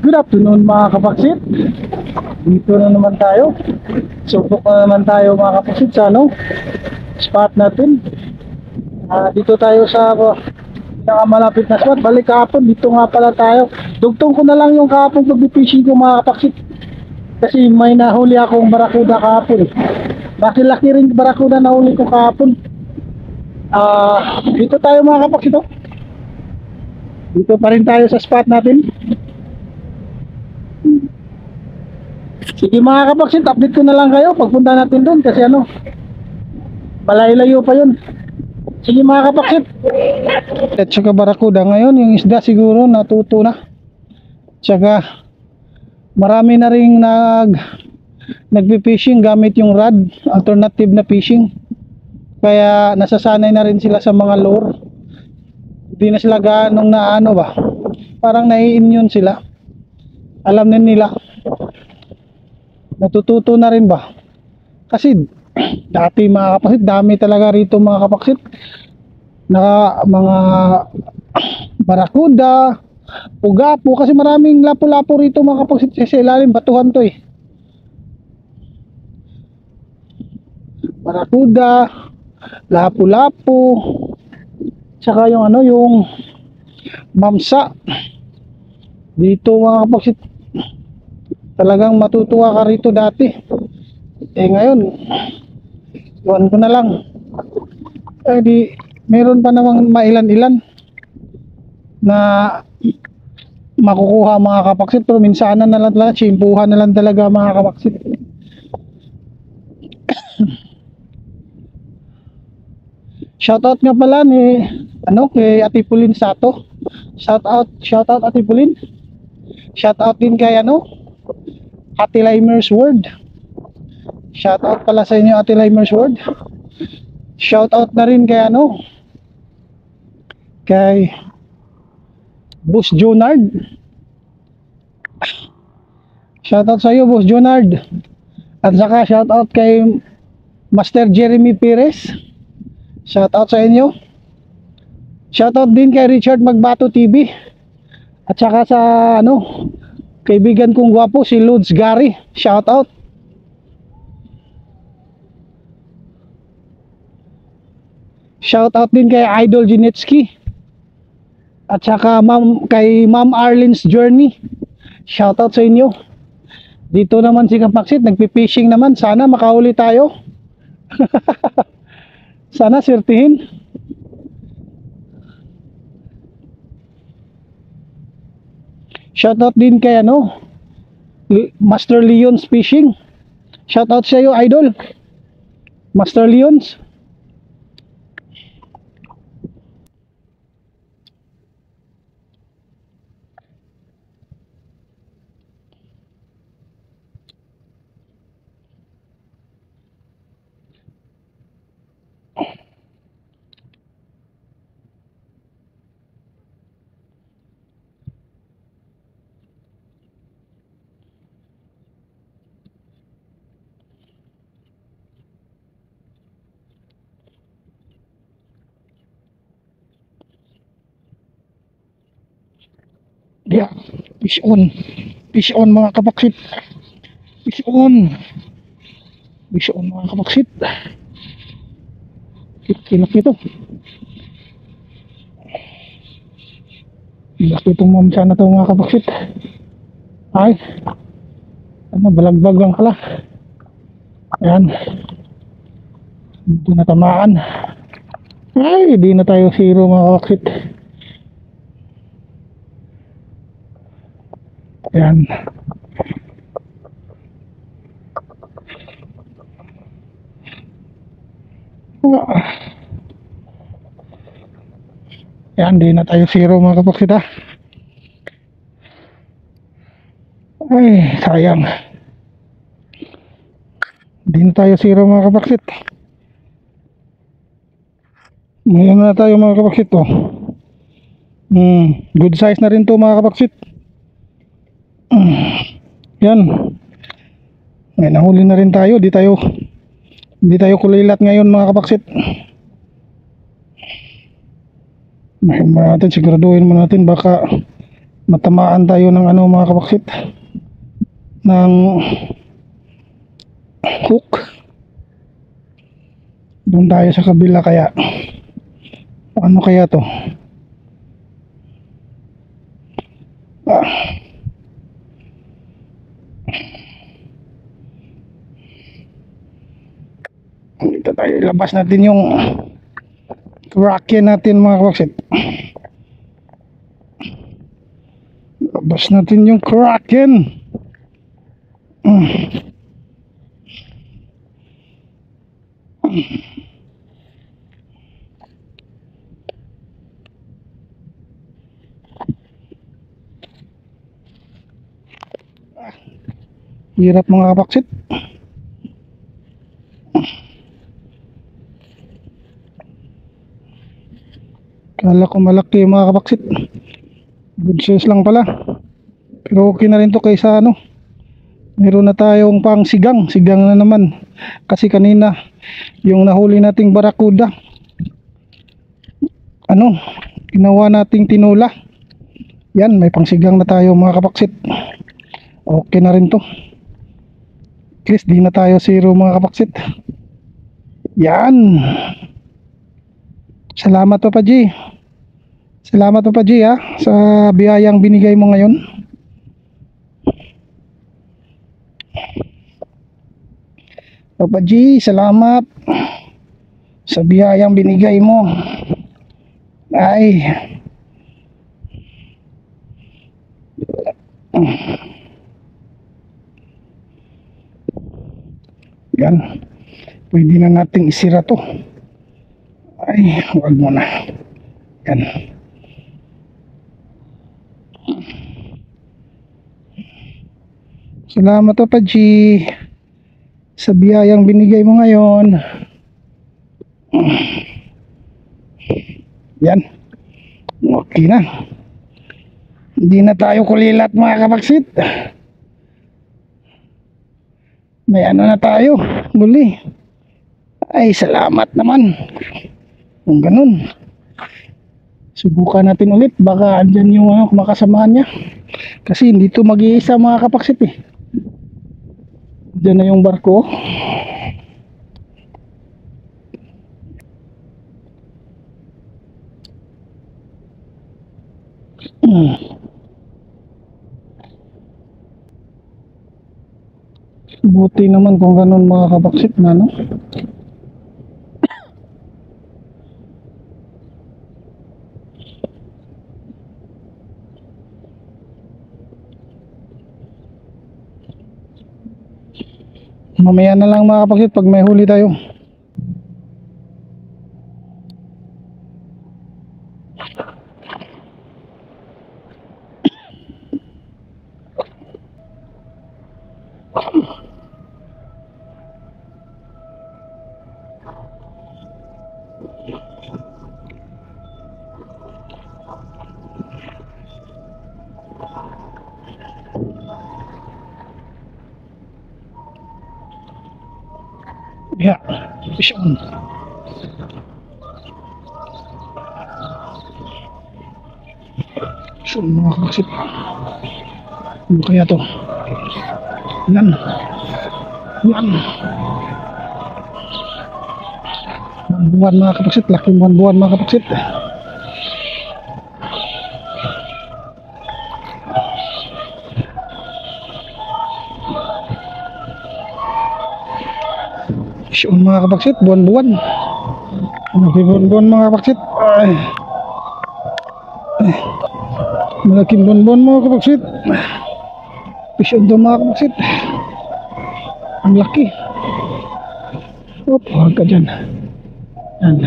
Good afternoon mga kapaksit. Dito na naman tayo. Subok na naman tayo mga kapaksit sa spot natin. Dito tayo sa malapit na spot. Balik kahapon, dito nga pala tayo. Dugtong ko na lang yung kahapon pag-fishing ko mga kapaksit. Kasi may nahuli akong barakuda kahapon. Laki-laki rin barakuda nahuli ko kahapon. Dito tayo mga kapaksit. Dito pa rin tayo sa spot natin. Sige mga kapaksit, update ko na lang kayo pagpunta natin doon kasi malayo pa yun. Sige mga kapaksit. At saka barakuda ngayon, yung isda siguro natuto na. Tsaka marami na rin nagpi-fishing gamit yung rod, alternative na fishing. Kaya nasasanay na rin sila sa mga lure. Hindi na sila ganong parang nai-immune sila. Alam na nila. Natututo na rin ba? Kasi dati mga kapaksit, dami talaga rito mga kapaksit. Mga barakuda, ugapo, kasi maraming lapu-lapu rito mga kapaksit sa ilalim, batuhan to Barakuda, lapu-lapu, tsaka yung mamsa. Dito mga kapaksit, talagang matutuwa ka rito dati. Ngayon iwan ko na lang. Di meron pa namang mailan-ilan na makukuha mga kapaksit, pero minsanan na lang talaga, tsimpuhan na lang talaga mga kapaksit. Shoutout nga pala kay Ate Pulin Sato. Shoutout Ate Pulin. Shoutout din kay Ate Limers World. Shoutout pala sa inyo Ate Limers World. Shoutout na rin kay kay Boss Jonard. Shoutout sa iyo Boss Jonard. At saka shoutout kay Master Jeremy Perez. Shoutout sa inyo. Shoutout din kay Richard Magbato TV. At saka sa kaibigan kong gwapo si Lods Gary. Shoutout. Shoutout din kay Idol Ginetsky. At saka kay Ma'am Arlene's Journey. Shoutout sa inyo. Dito naman si Kapaksit, nagpi-fishing naman. Sana makahuli tayo. Sana sirtihin. Shoutout din kay Master Leon's Fishing. Shoutout sa iyo idol Master Leon's. Yeah, fish on. Fish on mga kapaksit. Fish on. Fish on mga kapaksit. Kinak nito. Laki itong mamsa na ito mga kapaksit. Ay, balagbag lang pala. Ayan. Hindi na tamaan. Ay, di na tayo zero mga kapaksit. Ayan. Ayan, di na tayo zero mga kapaksit Ay, sayang. Di na tayo zero mga kapaksit. Ngayon na tayo mga kapaksit good size na rin to mga kapaksit. Yan. Ngayon nahuli na rin tayo. Di tayo kulilat ngayon mga kapaksit. Siguraduhin mo natin baka matamaan tayo ng ano mga kapaksit, ng hook. Doon tayo sa kabila, kaya ano kaya to? Dito tayo, ilabas natin yung Kraken natin mga kapaksit. Labas natin yung Kraken. Hirap mga kapaksit. Kala ko malaki mga kapaksit. Good size lang pala. Pero okay na rin to kaysa ano. Meron na tayong pang sigang. Sigang na naman. Kasi kanina yung nahuli nating barakuda, ano, ginawa nating tinula. Yan, may pang sigang na tayo mga kapaksit. Okay na rin to. At least di na tayo zero mga kapaksit. Yan. Salamat Papa G. Salamat Papa G ha, sa biyayang binigay mo ngayon. Papa G, salamat sa biyayang binigay mo. Ay. Yan. Pwede na nating isira to. Ay, huwag mo na. Yan. Salamat Papa G sa biyayang binigay mo ngayon. Yan. Okay na. Hindi na tayo kulilat mga kapaksit. May ano na tayo muli. Ay, salamat naman. Kung ganun, subukan natin ulit. Baka andyan yung makasamahan niya. Kasi hindi to mag-iisa mga kapaksit eh. Diyan na yung barko. Buti naman kung ganun mga kapaksit na no. Mamaya na lang mga kapaksit pag may huli tayo. Ya, fish on. Fish on mga kapaksit. Ano kaya to? Yan. Yan. Buwan mga kapaksit. Laking buwan mga kapaksit. Fish on mga kapaksit. Buwan-buwan. Malaking buwan-buwan mga kapaksit. Ay. Malaking buwan-buwan mga kapaksit. Fish on doon mga kapaksit. Ang laki. Op, huwag ka dyan. Yan.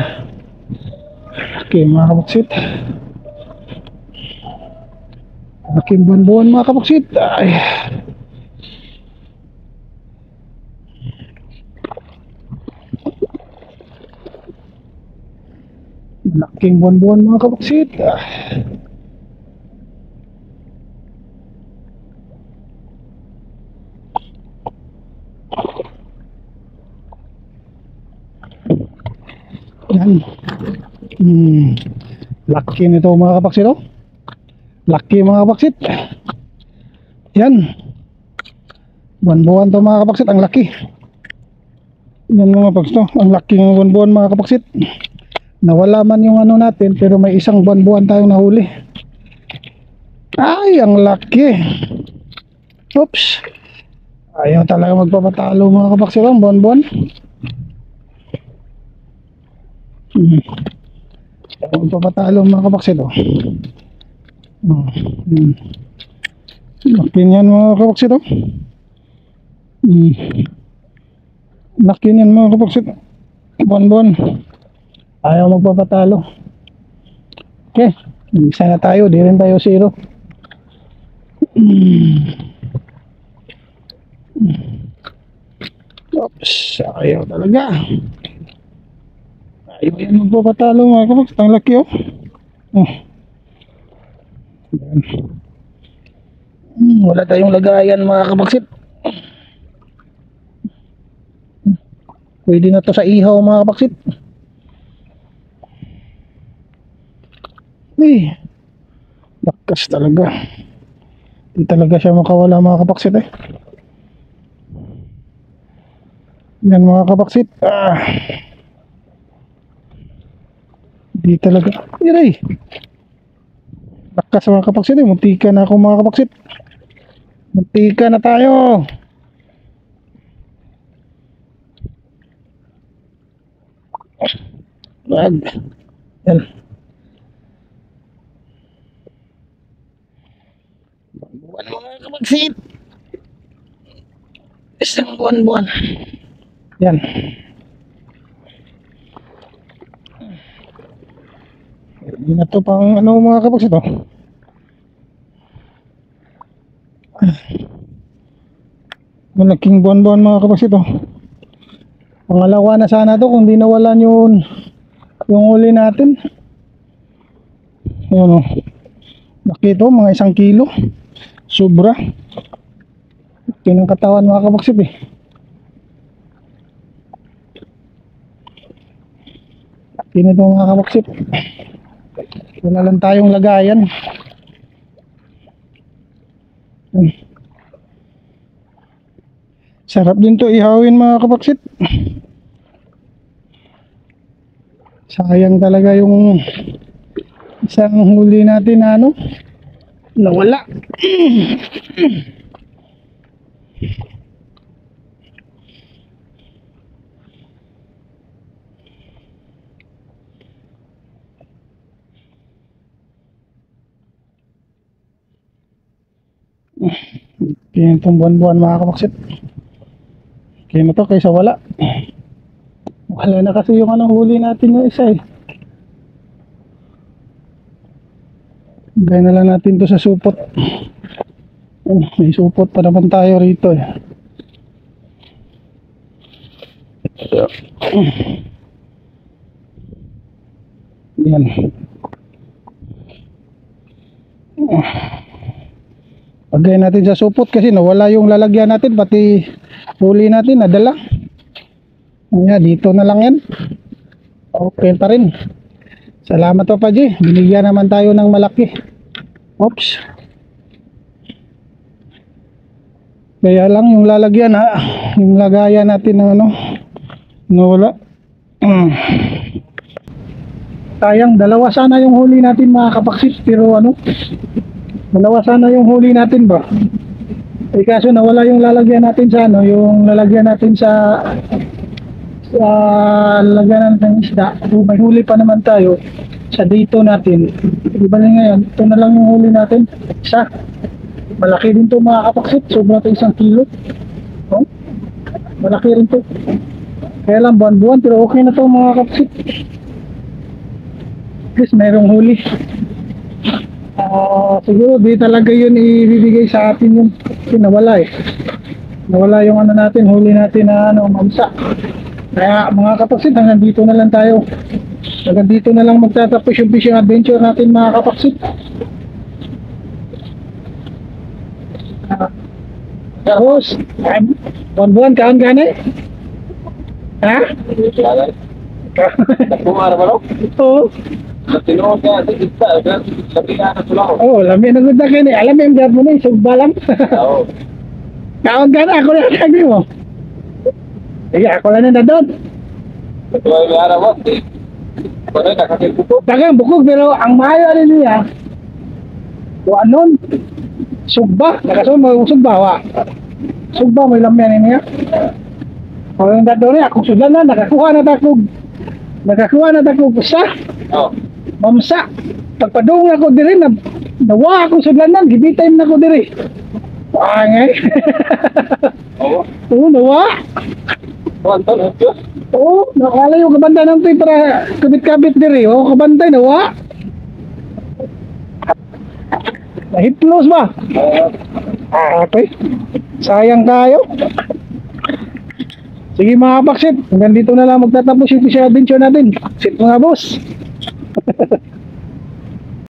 Laki mga kapaksit. Malaking buwan-buwan mga kapaksit. Ay. Malaking buwan-buwan mga kapaksit. Yan. Laki nito mga kapaksit oh. Laki mga kapaksit. Yan. Buwan-buwan to mga kapaksit. Ang laki. Yan mga kapaksit. Ang laki ng buwan-buwan mga kapaksit. Nawala man yung ano natin, pero may isang buwan-buwan tayong nahuli. Ay, ang laki. Oops. Ayaw talaga magpapatalo mga kapaksit. Ang buwan-buwan. Ayaw magpapatalo mga kapaksit. Laki niyan mga kapaksit. Laki niyan mga kapaksit. Buwan-buwan. Ayaw magpapatalo. Okay. Isa na tayo. Di rin tayo zero. Oops. Ayaw talaga. Ayaw yan magpapatalo mga kapaksit. Ang laki wala tayong lagayan mga kapaksit. Pwede na to sa ihaw mga kapaksit. Lakas talaga. Hindi talaga siya makawala mga kapaksit Yan mga kapaksit. Hindi talaga. Iray. Lakas mga kapaksit Muntika na ako mga kapaksit. Muntika na tayo. Yan. Buwan mga kapaksit. Isang buwan-buwan. Yan. Hindi na to pang ano mga kapaksit Malaking buwan-buwan mga kapaksit Pangalawa na sana to kung di nawalan yung huli natin. Ayan laki to, mga 1 kilo. Sobra. Laki ng katawan mga kapaksit Laki na to mga kapaksit. Wala lang tayong lagayan. Sarap din to ihawin mga kapaksit. Sayang talaga yung isang huli natin na nawala. Kaya itong buwan-buwan mga kapaksit. Kaya na to kaysa wala. Wala na kasi yung huli natin yung isa Gaya na lang natin to sa supot. May supot pa naman tayo rito Yan. Pagay natin sa supot kasi nawala yung lalagyan natin, pati huli natin nadala. Kaya dito na lang yan. Okay pa rin. Salamat pa G. Binigyan naman tayo ng malaki. Oops. Kaya lang yung lalagyan yung lagayan natin ng nawala. Sayang, dalawa sana yung huli natin mga kapaksit, pero dalawa sana yung huli natin ba? Kaso nawala yung lalagyan natin sa yung lalagyan natin sa lalagyan natin ng isda. May huli pa naman tayo sa dito natin. Di ba ngayon, ito na lang yung huli natin. Isa. Malaki din to mga kapaksit, sobra to 1 kilo. Malaki rin to. Kaya lang buwan-buwan, pero okay na to mga kapaksit. Guys, mayroong huli. Siguro di talaga yun ibibigay sa atin yung nawala nawala yung natin, huli natin na mamsa. Kaya mga kapaksit, hanggang dito na lang tayo. Hanggang dito na lang magtatapos yung fishing adventure natin mga kapaksit. Tapos buwan-buwan kaan gani? Ha? Nagbunga na ba no? Oo. Sa tinuod nga, sa gitna, sabi nga na sila ko. Oh, lami na gud na kini. Alam mo yung gapo ni sugba lang. Oo. Kaon ka na ako na lagi mo. Sige, ako lang na doon. Ito ay may araw, di. Ano, nakakilbuko. Dagang bukog pero ang maayo rin niya. O anon? Sugba. Nakasunod mo yung sugba, wa. Sugba mo ilang yan niya. O yung dato niya, akong sudan na, nakakuha na takog. Nakakuha na takog sa Oo. mamsa. Pagpadung ako diri na nawa akong sudlanan, gibitay na ako diri. Angay. Oo. Oo, nawa. Anton, Diyos. Oo, nakala yung kabantay ng tuy para kabit-kabit diri. Oo, kabantay nawa. Nahitlos ba? Okay. Sayang tayo. Sige mga baksit, hanggang dito na lang magtatapos yung fishing adventure natin. Sit mga boss.